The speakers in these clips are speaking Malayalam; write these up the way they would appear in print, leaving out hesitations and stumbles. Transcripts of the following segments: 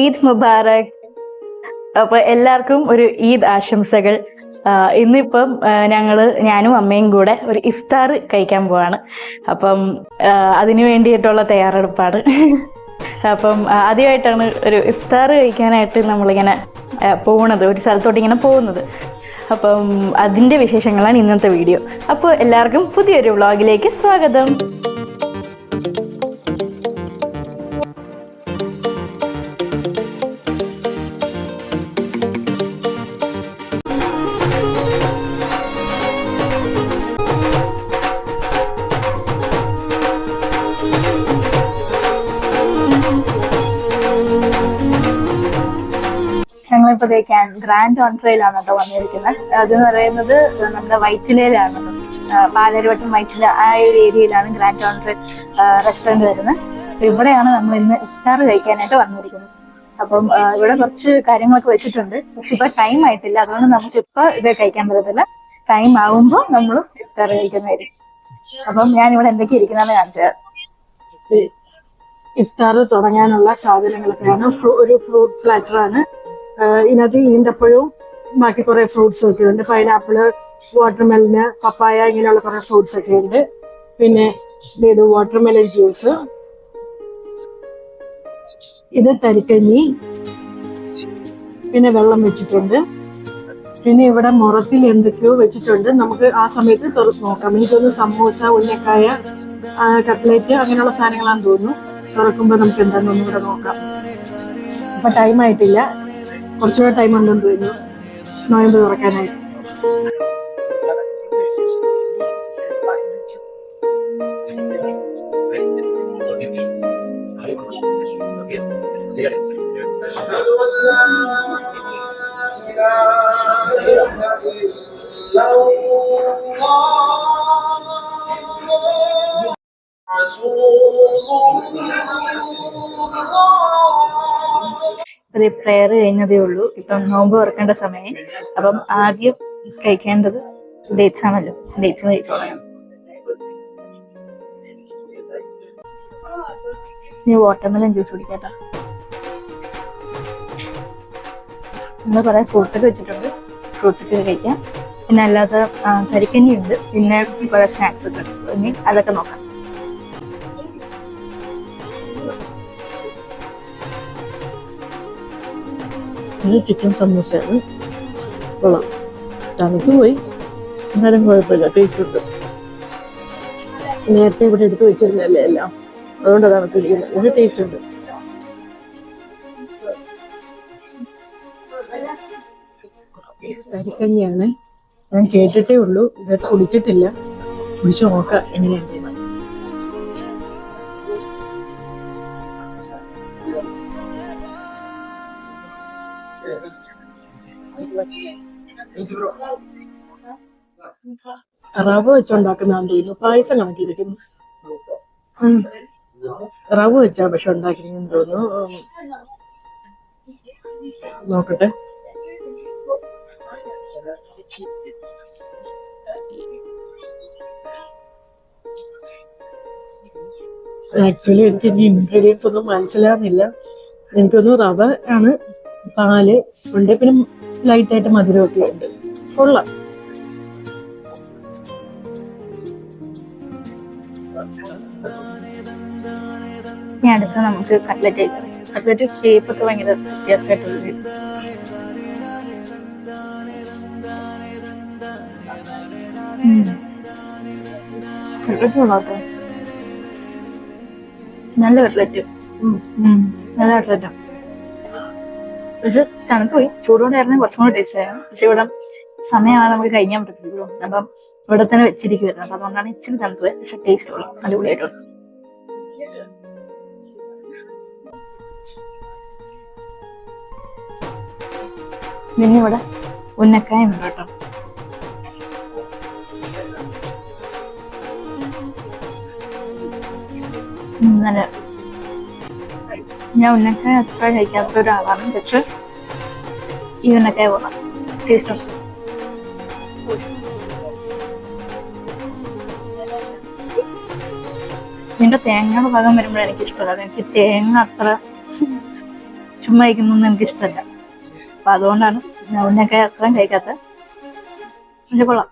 ഈദ് മുബാറക്. അപ്പോൾ എല്ലാവർക്കും ഒരു ഈദ് ആശംസകൾ. ഇന്നിപ്പം ഞാനും അമ്മയും കൂടെ ഒരു ഇഫ്താർ കഴിക്കാൻ പോവാണ്. അപ്പം അതിനു വേണ്ടിയിട്ടുള്ള തയ്യാറെടുപ്പാണ്. അപ്പം ആദ്യമായിട്ടാണ് ഒരു ഇഫ്താർ കഴിക്കാനായിട്ട് നമ്മളിങ്ങനെ പോകുന്നത്, ഒരു സ്ഥലത്തോട്ട് ഇങ്ങനെ പോകുന്നത്. അപ്പം അതിൻ്റെ വിശേഷങ്ങളാണ് ഇന്നത്തെ വീഡിയോ. അപ്പോൾ എല്ലാവർക്കും പുതിയൊരു വ്ളോഗിലേക്ക് സ്വാഗതം. ഞങ്ങളിപ്പോൾ ഗ്രാൻഡ് ഓൺട്രയിലാണ് കേട്ടോ വന്നിരിക്കുന്നത്. അതെന്ന് പറയുന്നത് നമ്മുടെ വൈറ്റിലയിലാണ്, പാലാരിവട്ടം വൈറ്റില ആ ഒരു ഏരിയയിലാണ് ഗ്രാൻഡ് ഓൺട്രയിൽ റെസ്റ്റോറൻറ്റ് വരുന്നത്. അപ്പോൾ ഇവിടെയാണ് നമ്മൾ ഇന്ന് ഇഫ്താർ കഴിക്കാനായിട്ട് വന്നിരിക്കുന്നത്. അപ്പം ഇവിടെ കുറച്ച് കാര്യങ്ങളൊക്കെ വെച്ചിട്ടുണ്ട്, പക്ഷെ ഇപ്പോൾ ടൈം ആയിട്ടില്ല. അതുകൊണ്ട് നമുക്ക് ഇപ്പോൾ ഇത് കഴിക്കാൻ പറ്റത്തില്ല. ടൈം ആകുമ്പോൾ നമ്മൾ ഇഫ്താർ കഴിക്കുന്നതായിരിക്കും. അപ്പം ഞാനിവിടെ എന്തൊക്കെ ഇരിക്കുന്നതെന്ന് കാണിച്ചത്. ഇഫ്താർ തുടങ്ങാനുള്ള സാധനങ്ങളൊക്കെയാണ്. ഒരു ഫ്രൂട്ട് പ്ലാറ്ററാണ്. ഇതിനകത്ത് ഈന്തപ്പഴവും ബാക്കി കുറെ ഫ്രൂട്ട്സ് ഒക്കെ ഉണ്ട്. പൈനാപ്പിള്, വാട്ടർമെലന്, പപ്പായ, ഇങ്ങനെയുള്ള കുറെ ഫ്രൂട്ട്സ് ഒക്കെ ഉണ്ട്. പിന്നെ ഇത് വാട്ടർമെലൻ ജ്യൂസ്, ഇത് തരിക്കഞ്ഞി, പിന്നെ വെള്ളം വെച്ചിട്ടുണ്ട്. പിന്നെ ഇവിടെ മുറത്തിൽ എന്തൊക്കെയോ വെച്ചിട്ടുണ്ട്. നമുക്ക് ആ സമയത്ത് തുറന്ന് നോക്കാം. എനിക്കൊന്ന് സമൂസ, ഉന്നക്കായ, കട്ട്ലേറ്റ് അങ്ങനെയുള്ള സാധനങ്ങളാണെന്ന് തോന്നുന്നു. തുറക്കുമ്പോൾ നമുക്ക് എന്താണെന്നൊന്നും ഇവിടെ നോക്കാം. അപ്പൊ ടൈം ആയിട്ടില്ല, കുറച്ചുകൂടെ ടൈം ഉണ്ടെന്ന് തോന്നുന്നു നോയമ്പ് തുറക്കാനായിട്ട്. പ്രെയർ കഴിഞ്ഞതേ ഉള്ളൂ. ഇപ്പം നോമ്പ് തുറക്കേണ്ട സമയം. അപ്പം ആദ്യം കഴിക്കേണ്ടത് ഡേറ്റ്സ് ആണല്ലോ. ഡേറ്റ്സ് കഴിച്ചോളാം. ഇനി വാട്ടർമെലൻ ജ്യൂസ് കുടിക്കാട്ടോ. നമ്മൾ കുറെ ഫ്രൂട്ട്സ് ഒക്കെ വെച്ചിട്ടുണ്ട്, ഫ്രൂട്ട്സ് ഒക്കെ കഴിക്കാം. പിന്നെ അല്ലാതെ കരിക്കഞ്ഞി ഉണ്ട്, പിന്നെ കുറെ സ്നാക്സ് ഒക്കെ ഉണ്ട്. ഇനി അതൊക്കെ നോക്കാം. ഇത് ചിക്കൻ സമൂസയാണ്. കൊള്ളാം, തണുത്ത് പോയി, എന്നാലും കുഴപ്പമില്ല, ടേസ്റ്റ് ഉണ്ട്. നേരത്തെ ഇവിടെ എടുത്ത് വെച്ചിരുന്നല്ലേ എല്ലാം, അതുകൊണ്ട് തണുത്തിരിക്കുന്നത്. ഒരു ടേസ്റ്റ് ഉണ്ട്. കരിക്കഞ്ഞിയാണ്, ഞാൻ കേട്ടിട്ടേ ഉള്ളൂ, ഇത് കുടിച്ചിട്ടില്ല. കുടിച്ചു നോക്കാം എങ്ങനെയുണ്ട്. റവ വെച്ചുണ്ടാക്കുന്നതാന്ന് തോന്നുന്നു. പായസം കണക്കിരിക്കുന്നു. റവ വെച്ചാ പക്ഷെ ഉണ്ടാക്കിയിരിക്കുന്നു തോന്നുന്നു. നോക്കട്ടെ. ആക്ച്വലി എനിക്ക് ഇനി ഇൻഗ്രീഡിയൻസ് ഒന്നും മനസ്സിലാകുന്നില്ല. എനിക്കൊന്നും റവ ആണ്, പാല് ഉണ്ട്, പിന്നെ ലൈറ്റായിട്ട് മധുരമൊക്കെ ഉണ്ട്. കൊള്ളാം. ഇനി അടുത്ത നമുക്ക് കട്ട്ലറ്റ് കഴിക്കാം. കട്ട്ലറ്റ് ഷേപ്പ് ഒക്കെ ഭയങ്കര വ്യത്യാസമായിട്ടുള്ളത്. കട്ട്ലറ്റ് കൊള്ളാട്ടോ, നല്ല കട്ട്ലറ്റ്, നല്ല കട്ട്ലറ്റാണ്. പക്ഷെ തണുത്ത് പോയി. ചൂടുകൊണ്ടായിരുന്നു കുറച്ചും കൂടി ടേസ്റ്റ് ആയിരുന്നു. പക്ഷെ ഇവിടെ സമയമാണ്, നമുക്ക് കഴിക്കാൻ പറ്റത്തില്ലല്ലോ. അപ്പം ഇവിടെ തന്നെ വെച്ചിരിക്കുവായിരുന്നു. അപ്പം അതുകൊണ്ടാണ് ഇച്ചിരി തണുത്ത് പോയത്. പക്ഷെ ടേസ്റ്റ് ഉള്ളു, അടിപൊളിയായിട്ടുണ്ട്. പിന്നെ ഇവിടെ ഉന്നക്കായ ഉണ്ട് കേട്ടോ. നല്ല, ഞാൻ ഉന്നക്കായ അത്ര കഴിക്കാത്ത ഒരാളാണ്, പക്ഷെ ഈ ഉന്നക്കായ കൊള്ളാം, ടേസ്റ്റ് ഉണ്ട്. ഇതിന്റെ തേങ്ങയുടെ ഭാഗം വരുമ്പോഴാണ് എനിക്ക് ഇഷ്ടമല്ല. എനിക്ക് തേങ്ങ അത്ര ചുമ്മാ കഴിക്കുന്നൊന്നും എനിക്ക് ഇഷ്ടമല്ല. അപ്പൊ അതുകൊണ്ടാണ് ഞാൻ ഉന്നക്കായ അത്രയും കഴിക്കാത്ത. പക്ഷെ കൊള്ളാം.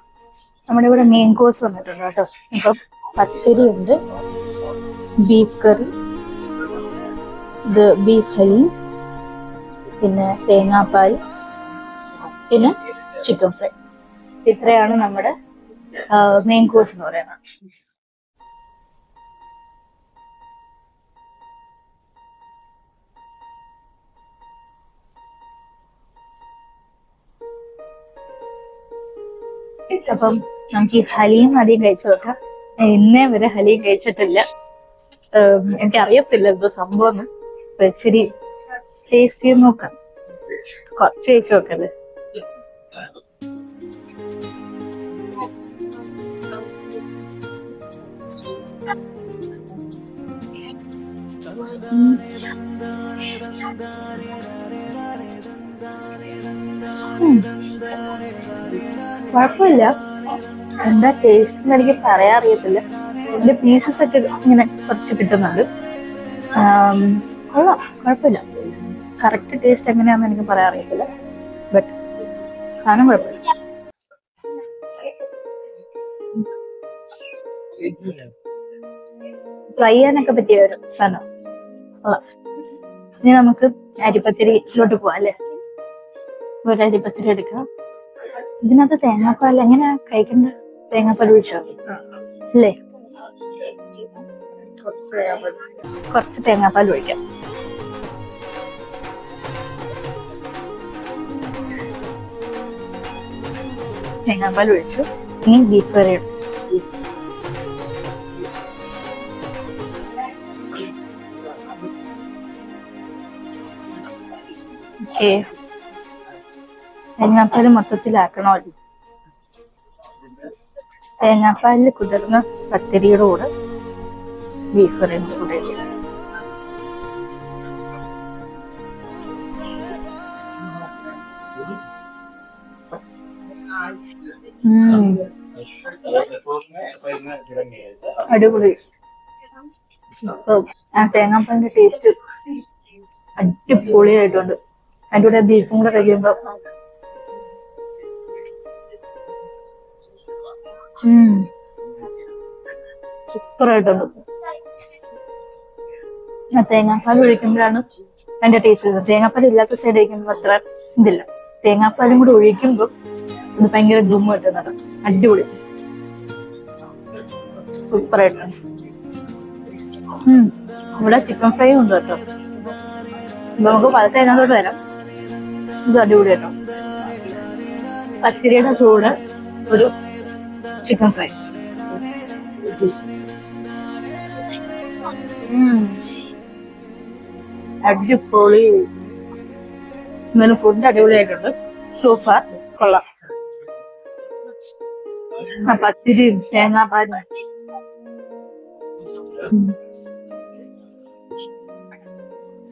നമ്മുടെ ഇവിടെ മെയിൻ കോഴ്സ് വന്നിട്ടുണ്ട് കേട്ടോ. ഇപ്പം പത്തിരി ഉണ്ട്, ബീഫ് കറി, ഇത് ബീഫ് ഹലീം, പിന്നെ തേങ്ങാപ്പാൽ, പിന്നെ ചിക്കൻ ഫ്രൈ. ഇത്രയാണ് നമ്മുടെ മെയിൻ കോഴ്സ് എന്ന് പറയുന്നത്. അപ്പം നമുക്ക് ഈ ഹലീം ആദ്യം കഴിച്ചു നോക്കാം. ഇന്നേ വരെ ഹലീം കഴിച്ചിട്ടില്ല, എനിക്ക് അറിയത്തില്ല എന്തോ സംഭവം. ഇച്ചിരി ടേസ്റ്റ് ചെയ്ത് നോക്കാം. കുറച്ച് കഴിച്ചു നോക്കല്ലേ. കുഴപ്പമില്ല. എന്താ ടേസ്റ്റ് എനിക്ക് പറയാൻ അറിയത്തില്ല. ഇതിന്റെ പീസസ് ഒക്കെ ഇങ്ങനെ കുറച്ച് കിട്ടുന്നുണ്ട്. കൊള്ളാം, കുഴപ്പമില്ല. കറക്റ്റ് ടേസ്റ്റ് എങ്ങനെയാണെന്ന് എനിക്ക് പറയാൻ അറിയത്തില്ല, ബട്ട് സാധനം കുഴപ്പമില്ല. ട്രൈ ചെയ്യാനൊക്കെ പറ്റിയ ഒരു സാധനം. കൊള്ളാം. ഇനി നമുക്ക് അരിപ്പത്തിരിയിലോട്ട് പോവാം അല്ലേ. ഒരു അരിപ്പത്തിരി എടുക്കാം. ഇതിനകത്ത് തേങ്ങാപ്പാൽ എങ്ങനെയാ കഴിക്കുന്നത്? തേങ്ങാപ്പാൽ ഒഴിച്ചോ അല്ലേ? കുറച്ച് തേങ്ങാപ്പാൽ ഒഴിക്കാം. തേങ്ങാപ്പാൽ ഒഴിച്ചു. ഇനി ബീഫ് കറി ഇടും. ഓക്കെ, തേങ്ങാപ്പാൽ മൊത്തത്തിലാക്കണമല്ലോ. തേങ്ങാപ്പാലിൽ കുതിർന്ന പത്തിരിയുടെ കൂടെ ബീഫ് കറിയും കൂടെ അടിപൊളി. ആ തേങ്ങാപ്പാലിന്റെ ടേസ്റ്റ് അടിപൊളിയായിട്ടുണ്ട്. അതിന്റെ കൂടെ ബീഫും കൂടെ കഴിക്കുമ്പോ സൂപ്പറായിട്ടുണ്ട്. തേങ്ങാപ്പാൽ ഒഴിക്കുമ്പോഴാണ് അതിന്റെ ടേസ്റ്റ് വരുന്നത്. തേങ്ങാപ്പാൽ ഇല്ലാത്ത സൈഡ് കഴിക്കുമ്പോൾ അത്ര ഇതില്ല. തേങ്ങാപ്പാലും കൂടെ ഒഴിക്കുമ്പോൾ അത് ഭയങ്കര ഗുമ്മ കിട്ടുന്നത്. അടിപൊളി, സൂപ്പറായിട്ടുണ്ട്. ഇവിടെ ചിക്കൻ ഫ്രൈ ഉണ്ട് കേട്ടോ. നമുക്ക് പല തേങ്ങാത്തോട്ട് വരാം. ഇത് അടിപൊളിയായിട്ടോ. പത്തിരിയുടെ കൂടെ ഒരു ചിക്കൻ ഫ്രൈ. അടിപൊളി. എന്നാലും ഫുഡ് അടിപൊളിയായിട്ടുണ്ട്. സോഫാർ കൊള്ളാം. പത്തിരിയും തേങ്ങാപ്പാലും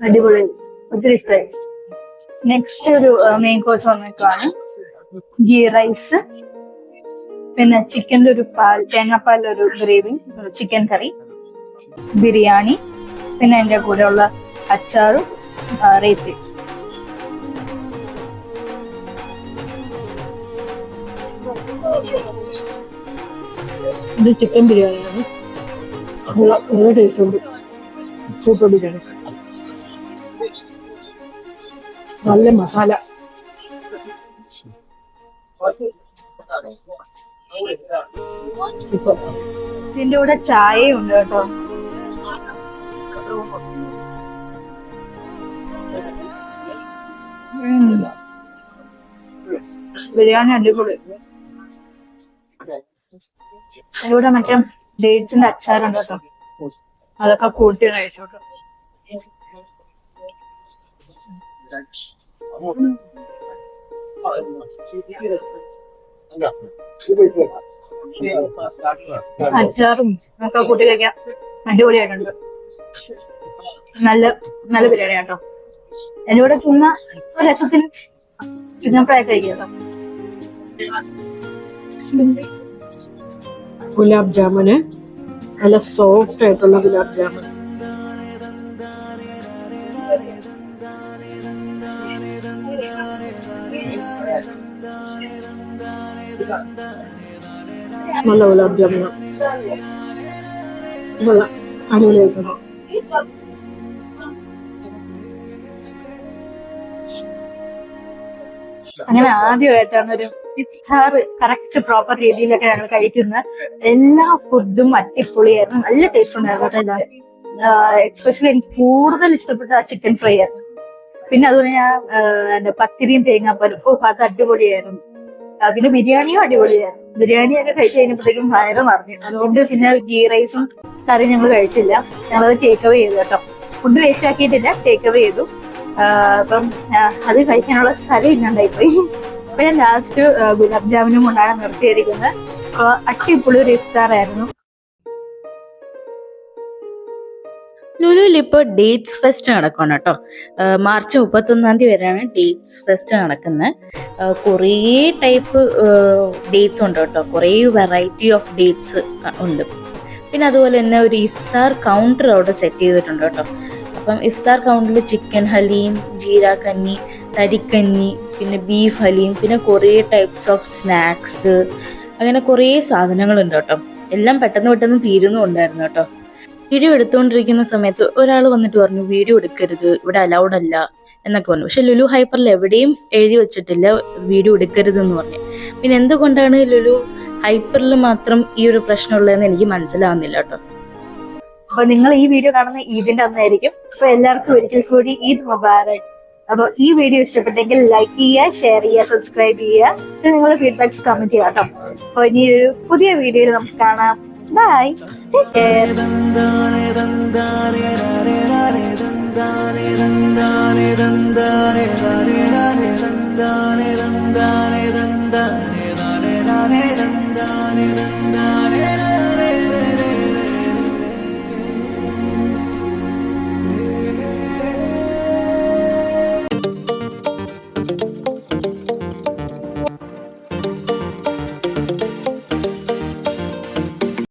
അടിപൊളി, ഒത്തിരി ഇഷ്ടമായി. നെക്സ്റ്റ് ഒരു മെയിൻ കോഴ്സ് വന്നിട്ടാണ് ഗീ റൈസ്, പിന്നെ ചിക്കൻ്റെ ഒരു തേങ്ങാപ്പാലിൻ്റെ ഒരു ഗ്രേവി, ചിക്കൻ കറി, ബിരിയാണി, പിന്നെ അതിൻ്റെ കൂടെ ഉള്ള അച്ചാറും റേറ്റ്. ഇത് ചിക്കൻ ബിരിയാണിയാണ്. നല്ല ടേസ്റ്റ് ഉണ്ട്. സൂപ്പർ ബിരിയാണി, നല്ല മസാല. ഇതിന്റെ കൂടെ ചായയും ഉണ്ട് കേട്ടോ. ബിരിയാണി അടിപൊളി. ഇവിടെ മറ്റേ ഡേറ്റ്സിന്റെ അച്ചാറുണ്ട് കേട്ടോ. അതൊക്കെ കൂട്ടി കഴിച്ചോട്ടോ. അച്ചാറും ഒക്കെ കൂട്ടി കഴിക്കാം. അടിപൊളിയായിട്ടുണ്ട്. നല്ല നല്ല ബിരിയാണി കേട്ടോ. എന്റെ കൂടെ ചുമ്മാ ഒരു രസത്തിന് ചിക്കൻ ഫ്രൈ കഴിക്കാം. ഗുലാബ് ജാമുന് നല്ല സോഫ്റ്റ് ആയിട്ടുള്ള ഗുലാബ് ജാമുൻ. നല്ല ഗുലാബ് ജാമുന കൊള്ളാം, അടിപൊളിയായിട്ടുണ്ട്. അങ്ങനെ ആദ്യമായിട്ടാണ് ഒരു ഇഫ്താർ കറക്റ്റ് പ്രോപ്പർ രീതിയിലൊക്കെ ഞങ്ങൾ കഴിക്കുന്നത്. എല്ലാ ഫുഡും അടിപൊളിയായിരുന്നു, നല്ല ടേസ്റ്റ് ഉണ്ടായിരുന്നു കേട്ടോ. എക്സ്പെഷ്യലി എനിക്ക് കൂടുതൽ ഇഷ്ടപ്പെട്ട ആ ചിക്കൻ ഫ്രൈ ആയിരുന്നു. പിന്നെ അതുപോലെ ഞാൻ എന്താ പത്തിരിയും തേങ്ങാപ്പാലും അത് അടിപൊളിയായിരുന്നു. പിന്നെ ബിരിയാണിയും അടിപൊളിയായിരുന്നു. ബിരിയാണിയൊക്കെ കഴിച്ചു കഴിഞ്ഞപ്പോഴത്തേക്കും വയറ് നിറഞ്ഞു. അതുകൊണ്ട് പിന്നെ ഗീ റൈസും കറിയും ഞങ്ങൾ കഴിച്ചില്ല, ഞങ്ങളത് ടേക്ക് അവേ ചെയ്തു കേട്ടോ. ഫുഡ് വേസ്റ്റ് ആക്കിയിട്ടില്ല, ടേക്ക് അവേ ചെയ്തു. അപ്പം അത് കഴിക്കാനുള്ള സ്ഥലം ഇല്ലാണ്ടായിപ്പോയി. അപ്പൊ ഞാൻ ലാസ്റ്റ് ഗുലാബ് ജാമുനും കൊണ്ടാണ് നിർത്തിയിരിക്കുന്നത്. അപ്പൊ അടിപൊളി ഒരു ഇഫ്താർ ആയിരുന്നു. ലുലുവിൽ ഇപ്പോൾ ഡേറ്റ്സ് ഫെസ്റ്റ് നടക്കുകയാണ് കേട്ടോ. മാർച്ച് 31 വരെയാണ് ഡേറ്റ്സ് ഫെസ്റ്റ് നടക്കുന്നത്. കുറേ ടൈപ്പ് ഡേറ്റ്സ് ഉണ്ട് കേട്ടോ, കുറേ വെറൈറ്റി ഓഫ് ഡേറ്റ്സ് ഉണ്ട്. പിന്നെ അതുപോലെ തന്നെ ഒരു ഇഫ്താർ കൗണ്ടർ അവിടെ സെറ്റ് ചെയ്തിട്ടുണ്ട് കേട്ടോ. അപ്പം ഇഫ്താർ കൗണ്ടറിൽ ചിക്കൻ ഹലീം, ജീര കഞ്ഞി, തരിക്കഞ്ഞി, പിന്നെ ബീഫ് ഹലീം, പിന്നെ കുറേ ടൈപ്സ് ഓഫ് സ്നാക്സ്, അങ്ങനെ കുറേ സാധനങ്ങളുണ്ട് കേട്ടോ. എല്ലാം പെട്ടെന്ന് തീരുന്നുണ്ടായിരുന്നു കേട്ടോ. വീഡിയോ എടുത്തുകൊണ്ടിരിക്കുന്ന സമയത്ത് ഒരാൾ വന്നിട്ട് പറഞ്ഞു വീഡിയോ എടുക്കരുത്, ഇവിടെ അലൗഡ് അല്ല എന്നൊക്കെ പറഞ്ഞു. പക്ഷെ ലുലു ഹൈപ്പറിൽ എവിടെയും എഴുതി വെച്ചിട്ടില്ല വീഡിയോ എടുക്കരുത് എന്ന് പറഞ്ഞു. പിന്നെ എന്തുകൊണ്ടാണ് ലുലു ഹൈപ്പറിൽ മാത്രം ഈ ഒരു പ്രശ്നമുള്ളതെന്ന് എനിക്ക് മനസ്സിലാവുന്നില്ല കേട്ടോ. അപ്പൊ നിങ്ങൾ ഈ വീഡിയോ കാണുന്ന ഈദിന്റെ അന്നായിരിക്കും. അപ്പൊ എല്ലാവർക്കും ഒരിക്കൽ കൂടി ഈദ് മുബാറക്. അപ്പൊ ഈ വീഡിയോ ഇഷ്ടപ്പെട്ടെങ്കിൽ ലൈക്ക് ചെയ്യുക, ഷെയർ ചെയ്യുക, സബ്സ്ക്രൈബ് ചെയ്യുക, പിന്നെ നിങ്ങളുടെ ഫീഡ്ബാക്സ് കമന്റ് ചെയ്യുക കേട്ടോ. അപ്പൊ ഇനി ഒരു പുതിയ വീഡിയോയിൽ നമുക്ക് കാണാം. Bye, take care.